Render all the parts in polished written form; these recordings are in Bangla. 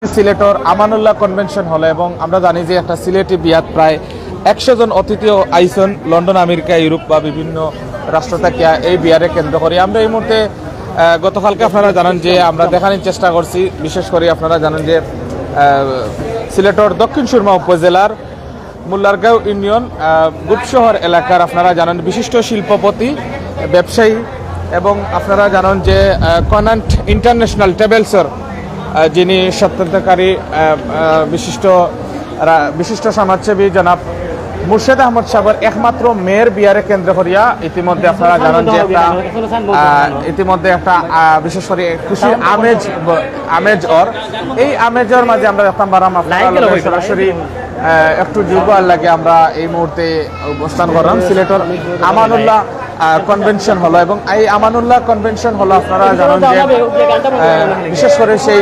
সিলেটর আমানুল্লাহ কনভেনশন হল এবং আমরা জানি যে একটা সিলেটি বিয়াত প্রায় 100 জন অতিথিও আইসন লন্ডন, আমেরিকা, ইউরোপ বা বিভিন্ন রাষ্ট্র থেকে এই বিয়ারে কেন্দ্র করি। আমরা এই মুহূর্তে গতকালকে আপনারা জানেন যে আমরা দেখানোর চেষ্টা করছি, বিশেষ করে আপনারা জানেন যে সিলেটর দক্ষিণ সুরমা উপজেলার মুল্লারগাঁও ইউনিয়ন গুপশহর এলাকার আপনারা জানেন বিশিষ্ট শিল্পপতি, ব্যবসায়ী এবং আপনারা জানেন যে কনান্ট ইন্টারন্যাশনাল ট্রাভেলসের যিনি স্বত্বাধিকারী বিশিষ্ট সমাজসেবী জনাব মুর্শেদ আহমদ সাহেবের একমাত্র মেয়ের বিয়ারে কেন্দ্র করিয়া ইতিমধ্যে আপনারা জানেন যে ইতিমধ্যে একটা বিশেষ করে খুশির আমেজ এই আমেজের মাঝে আমরা দেখতাম বারাম সরাসরি একটু যুগার লাগে আমরা এই মুহূর্তে অবস্থান করলাম সিলেটের আমানুল্লাহ কনভেনশন হলো এবং এই আমানুল্লাহ কনভেনশন হলো আপনারা জানেন যে বিশেষ করে সেই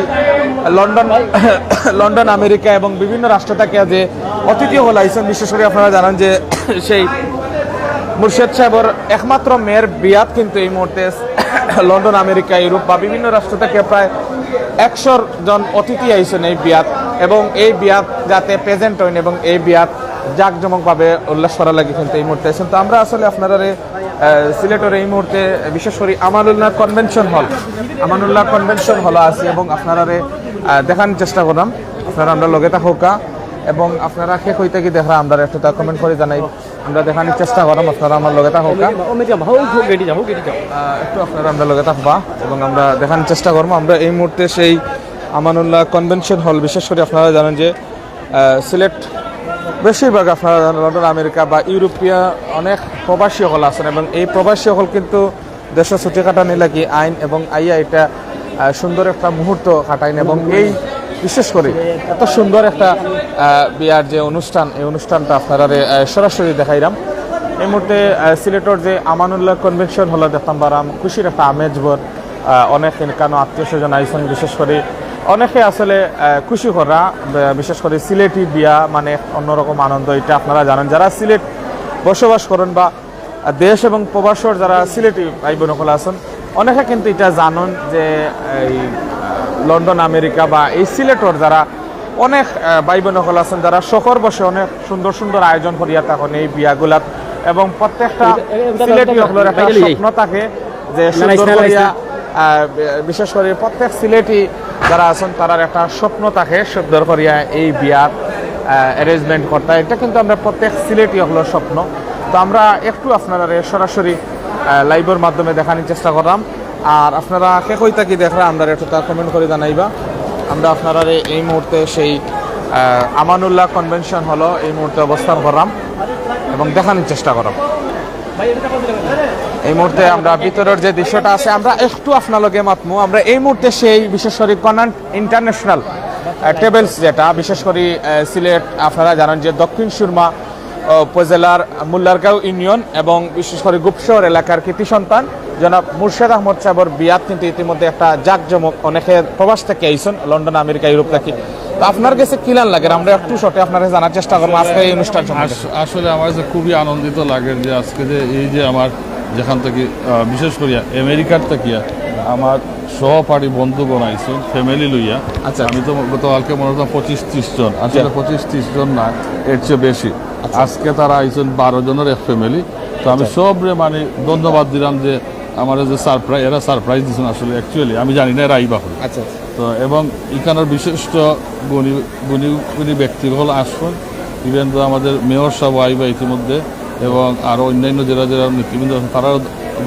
লন্ডন, আমেরিকা এবং বিভিন্ন রাষ্ট্র থেকে যে অতিথি হল আইসেন, বিশেষ করে আপনারা জানেন যে সেই মুর্শেদ সাহেবের একমাত্র মেয়ের বিয়াত কিন্তু এই মুহূর্তে লন্ডন, আমেরিকা, ইউরোপ বা বিভিন্ন রাষ্ট্র থেকে প্রায় 100 জন অতিথি আইসেন এই বিয়াত এবং এই বিয়াত যাতে প্রেজেন্ট হইন এবং এই বিয়াত জাঁকজমকভাবে উল্লাস করা লাগে কিন্তু এই মুহূর্তে আছেন। তো আমরা আসলে আপনারা সিলেটের এই মুহূর্তে বিশেষ করে আমানুল্লাহ কনভেনশন হল আছি এবং আপনারা দেখানোর চেষ্টা করলাম। আপনারা আমরা লগে থাকা এবং আপনারা শেষ হইতে কি দেখা আমরা একটু তা কমেন্ট করে জানাই, আমরা দেখানোর চেষ্টা করলাম। আপনারা আমার লগে থাকা একটু আপনারা আমরা লগে থাকবা এবং আমরা দেখানোর চেষ্টা করবো। আমরা এই মুহূর্তে সেই আমানুল্লাহ কনভেনশন হল, বিশেষ করে আপনারা জানেন যে সিলেট বেশিরভাগ আপনারা লন্ডন, আমেরিকা বা ইউরোপীয় অনেক প্রবাসী হল আছেন এবং এই প্রবাসী হল কিন্তু দেশের ছুটি কাটানি লাগি আইন এবং আইয়া এটা সুন্দর একটা মুহূর্ত কাটাইন এবং এই বিশেষ করে এত সুন্দর একটা বিয়ার যে অনুষ্ঠান, এই অনুষ্ঠানটা আপনারা সরাসরি দেখাইলাম। এই মুহূর্তে সিলেটের যে আমানুল্লাহ কনভেনশন হলো দেখতাম বারাম খুশির একটা আমেজবর অনেক কেন আত্মীয় স্বজন আইসন, বিশেষ করে অনেকে আসলে খুশি করা, বিশেষ করে সিলেটি বিয়া মানে অন্যরকম আনন্দ। এটা আপনারা জানেন যারা সিলেট বসবাস করেন বা দেশ এবং প্রবাসর যারা সিলেটি ভাই বোনসকল আছেন অনেকে কিন্তু এটা জানেন যে এই লন্ডন, আমেরিকা বা এই সিলেটর যারা অনেক ভাই বোনসকল আছেন যারা শহর বসে অনেক সুন্দর সুন্দর আয়োজন করিয়া থাকেন এই বিয়াগুলাত এবং প্রত্যেকটা সিলেটি হলের একটা স্বপ্ন থাকে যে সুন্দর করিয়া, বিশেষ করে প্রত্যেক সিলেটি যারা আছেন তার একটা স্বপ্ন থাকে সুন্দর করিয়া এই বিয়ার অ্যারেঞ্জমেন্ট করতে। এটা কিন্তু আমরা প্রত্যেক সিলেটি হলের স্বপ্ন। তো আমরা একটু আপনারা সরাসরি লাইভের মাধ্যমে দেখানোর চেষ্টা করলাম। আর আপনারা কে কইতা কি দেখরা আমরা একটু তা কমেন্ট করে জানাইবা। আমরা আপনারা এই মুহূর্তে সেই আমানুল্লাহ কনভেনশন হলো এই মুহূর্তে অবস্থান করলাম এবং দেখানোর চেষ্টা করলাম। এই মুহূর্তে আমরা ভিতরের যে দৃশ্যটা আছে আমরা একটু আপনালকে মাতমু। আমরা এই মুহূর্তে সেই বিশেষ করে কনান্ট ইন্টারন্যাশনাল ট্রাভেলস যেটা বিশেষ করে সিলেট আপনারা জানেন যে দক্ষিণ সুরমা উপজেলার মুল্লারগাঁও ইউনিয়ন এবং বিশেষ করে গুপশহর এলাকার কৃতি সন্তান জনাব মুর্শেদ আহমদ সাহেবের বিয়াত কিন্তু ইতিমধ্যে একটা জাঁকজমক, অনেকে প্রবাস থেকে আইসন লন্ডন, আমেরিকা, ইউরোপ থেকে। তো আপনার কাছে কিলান লাগে আমরা একটু শর্টে আপনারা জানার চেষ্টা করবো আজকে এই অনুষ্ঠান। আসলে আমার কাছে খুবই আনন্দিত লাগে যে আজকে যে এই যে আমার যেখান থেকে বিশেষ করিয়া আমেরিকার থেকে আমার সহপাঠী বন্ধুগণ আইসুন ফ্যামিলি লইয়া। আচ্ছা, আমি তো গতকালকে মনে হতাম 25-30 জন, আসলে 25-30 জন না, এর চেয়ে বেশি। আজকে তারা আইসুন 12 জনের এক ফ্যামিলি। তো আমি সবরে মানে ধন্যবাদ দিলাম যে আমার যে এরা সারপ্রাইজ দিচ্ছেন। আসলে অ্যাকচুয়ালি আমি জানি না এরা আইবা হল। আচ্ছা, তো এবং এখানের বিশিষ্ট গুণী ব্যক্তিগুলো আসবেন, ইভেন তো আমাদের মেয়র সাহেব আইবা ইতিমধ্যে এবং আরও অন্যান্য যারা নেতৃবৃন্দ আছেন তারাও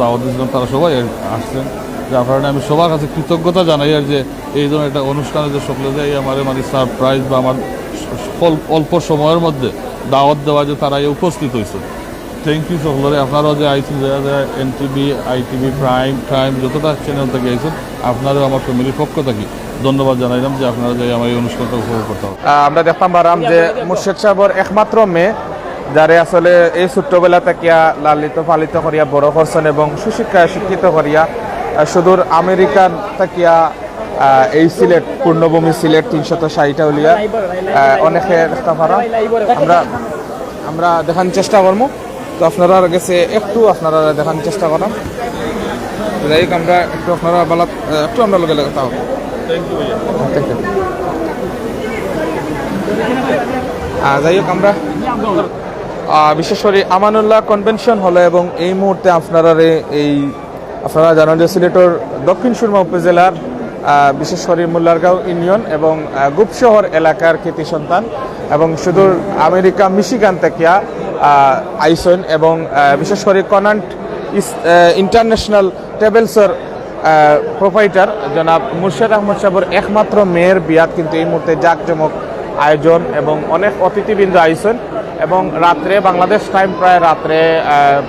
দাওয়াত দিয়েছিলাম, তারা সবাই আসছেন। যার কারণে আমি সবার কাছে কৃতজ্ঞতা জানাই আর যে এই ধরনের একটা অনুষ্ঠানে যে সকলে যায় আমার মানে সারপ্রাইজ বা আমার অল্প সময়ের মধ্যে দাওয়াত দেওয়া যে তারা উপস্থিত হয়েছে। থ্যাংক ইউ সকলে। আপনারাও যে আইসেন যারা এনটিভি, আইটিভি, প্রাইম যতটা চ্যানেল থেকে আইসেন আপনারাও আমার ফ্যামিলির পক্ষ থাকি ধন্যবাদ জানাইলাম যে আপনারা যে আমার এই অনুষ্ঠানটা উপভোগ করতে হবে। আমরা দেখতাম পারাম যে মুর্শেদ সাহেবের একমাত্র মেয়ে যারে আসলে এই ছোট্টবেলা থেকে লালিত পালিত করিয়া বড় করছেন এবং সুশিক্ষায় শিক্ষিত করিয়া সুদূর আমেরিকান থাকিয়া এই সিলেট পূর্ণভূমি সিলেট 360টা উলিয়া অনেকে দেখতে পারা আমরা দেখানোর চেষ্টা করবো। তো আপনারা গেছে একটু আপনারা দেখানোর চেষ্টা করাম। আমরা একটু আপনারা একটু আমরা লগে কথা হবে। Thank you. যাই হোক আমরা বিশেষ করে আমানুল্লাহ কনভেনশন হলে এবং এই মুহূর্তে আপনারা জানেন যে সিলেটের দক্ষিণ সুরমা উপজেলার বিশেষ করে মোল্লারগাঁও ইউনিয়ন এবং গুপশহর এলাকার কৃতি সন্তান এবং সুদূর আমেরিকা মিশিগান থেকে আইসন এবং বিশেষ করে কনান্ট ইন্টারন্যাশনাল ট্রাভেলসের প্রোপাইটার জনাব মুর্শেদ আহমদ সাহেবের একমাত্র মেয়ের বিয়াত কিন্তু এই মুহূর্তে জাঁকজমক আয়োজন এবং অনেক অতিথিবৃন্দ আইসন এবং রাত্রে বাংলাদেশ টাইম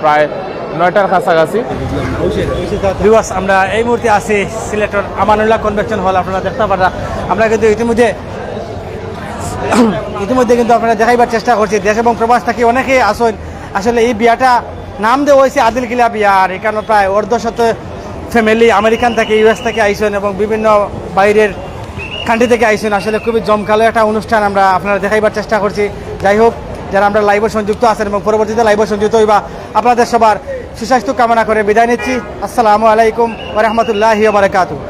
প্রায় 9টার কাছাকাছি। আমরা এই মুহূর্তে আছি সিলেটের আমানুল্লাহ কনভেনশন হল। আপনারা দেখতে পারা আমরা কিন্তু ইতিমধ্যে কিন্তু আপনারা দেখাইবার চেষ্টা করছি। দেশ এবং প্রবাস থেকে অনেকেই আসেন। আসলে এই বিয়াটা নাম দেওয়া হয়েছে আদিল কিলা বিয়া। আর এখানে প্রায় অর্ধশত ফ্যামিলি আমেরিকান থেকে ইউএস থেকে আইসেন এবং বিভিন্ন বাইরের কান্ট্রি থেকে আইসেন। আসলে খুবই জমকালো একটা অনুষ্ঠান আমরা আপনারা দেখাইবার চেষ্টা করছি। যাই হোক, যারা আমরা লাইভে সংযুক্ত আছেন এবং পরবর্তীতে লাইভে সংযুক্ত হইবা আপনাদের সবার সুস্বাস্থ্য কামনা করে বিদায় নিচ্ছি। আসসালামু আলাইকুম ওয়া রাহমাতুল্লাহি ওয়া বারাকাতুহু।